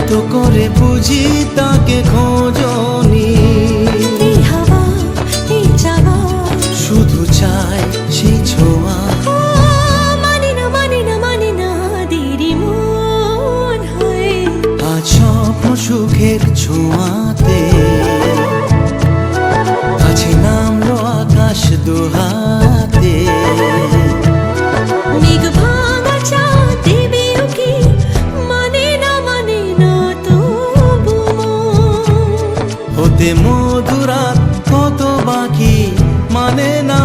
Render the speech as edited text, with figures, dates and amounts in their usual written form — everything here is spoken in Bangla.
কত করে বুঝি তাকে খোঁজনি, এই হাওয়া এই চাওয়া শুধু চাই সেই ছোঁয়া। মানি না মানি না মানি না দেরি মন হয় আজ স্বপ্ন সুখের ছোঁয়াতে কাছে নামলো আকাশ দুহাতে। মেঘ ভাঙা চাঁদ দেবে ওকে মানে না তবু হতে মধুরাত কত বাকি মানে না